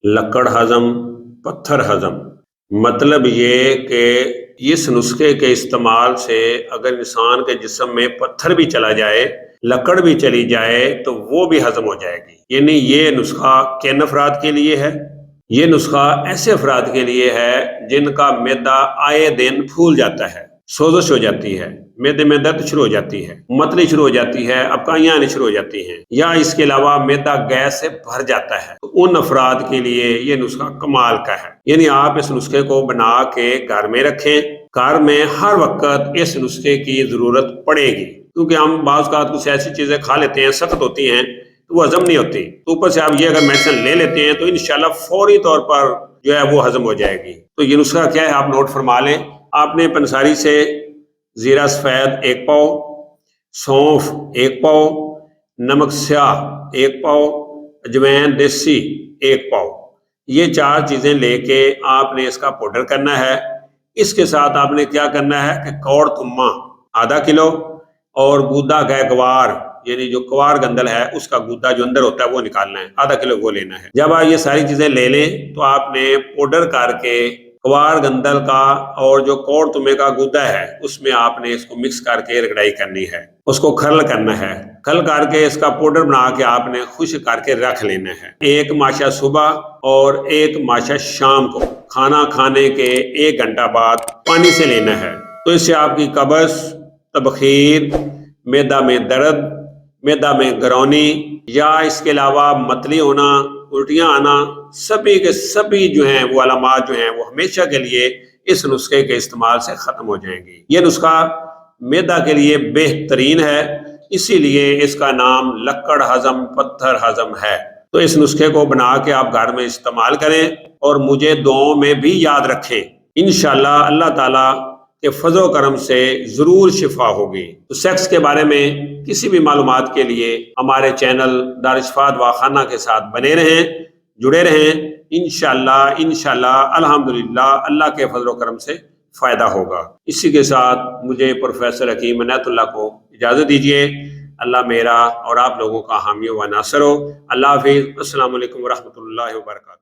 لکڑ ہضم پتھر ہضم، مطلب یہ کہ اس نسخے کے استعمال سے اگر انسان کے جسم میں پتھر بھی چلا جائے، لکڑ بھی چلی جائے تو وہ بھی ہضم ہو جائے گی۔ یعنی یہ نسخہ کن افراد کے لیے ہے؟ یہ نسخہ ایسے افراد کے لیے ہے جن کا معدہ آئے دن پھول جاتا ہے، سوزش ہو جاتی ہے، معدے میں درد شروع ہو جاتی ہے، متلی شروع ہو جاتی ہے، ابکائیاں آنی شروع ہو جاتی ہیں، یا اس کے علاوہ معدہ گیس سے بھر جاتا ہے، تو ان افراد کے لیے یہ نسخہ کمال کا ہے۔ یعنی آپ اس نسخے کو بنا کے گھر میں رکھیں، گھر میں ہر وقت اس نسخے کی ضرورت پڑے گی، کیونکہ ہم بعض اوقات کچھ ایسی چیزیں کھا لیتے ہیں سخت ہوتی ہیں تو وہ ہضم نہیں ہوتی، تو اوپر سے آپ یہ اگر میڈیسن لے لیتے ہیں تو انشاءاللہ فوری طور پر جو ہے وہ ہضم ہو جائے گی۔ تو یہ نسخہ کیا ہے آپ نوٹ فرما لیں۔ آپ نے پنساری سے زیرہ سفید 1 پاؤ، سونف 1 پاؤ، نمک سیاہ 1 پاؤ، اجوین دیسی 1 پاؤ، یہ 4 چیزیں لے کے آپ نے اس کا پاؤڈر کرنا ہے۔ اس کے ساتھ آپ نے کیا کرنا ہے کہ کوڑ تما آدھا کلو اور گودا گئے گوار، یعنی جو کوار گندل ہے اس کا گودا جو اندر ہوتا ہے وہ نکالنا ہے، آدھا کلو وہ لینا ہے۔ جب آپ یہ ساری چیزیں لے لیں تو آپ نے پاؤڈر کر کے کوار گندل کا اور جو کوڑ تمے کا گودا ہے اس میں آپ نے اس کو مکس کر کے رگڑائی کرنی ہے، اس کو کھرل کرنا ہے، کھرل کر کے اس کا پاؤڈر بنا کے آپ نے خشک کر کے رکھ لینا ہے۔ 1 ماشا صبح اور 1 ماشا شام کو کھانا کھانے کے 1 گھنٹہ بعد پانی سے لینا ہے، تو اس سے آپ کی قبض، تبخیر، معدہ میں درد، معدہ میں گرونی یا اس کے علاوہ متلی ہونا، الٹیاں آنا، سبھی کے سبھی جو ہیں وہ علامات جو ہیں وہ ہمیشہ کے لیے اس نسخے کے استعمال سے ختم ہو جائیں گی۔ یہ نسخہ معدہ کے لیے بہترین ہے، اسی لیے اس کا نام لکڑ ہضم پتھر ہضم ہے۔ تو اس نسخے کو بنا کے آپ گھر میں استعمال کریں اور مجھے دعاؤں میں بھی یاد رکھیں، انشاءاللہ اللہ تعالیٰ کے فضل و کرم سے ضرور شفا ہوگی۔ تو سیکس کے بارے میں کسی بھی معلومات کے لیے ہمارے چینل دارالشفا دواخانہ کے ساتھ بنے رہیں، جڑے رہیں، انشاءاللہ الحمدللہ اللہ کے فضل و کرم سے فائدہ ہوگا۔ اسی کے ساتھ مجھے پروفیسر حکیم عنایت اللہ کو اجازت دیجیے۔ اللہ میرا اور آپ لوگوں کا حامی و ناصر ہو۔ اللہ حافظ۔ السلام علیکم ورحمۃ اللہ وبرکاتہ۔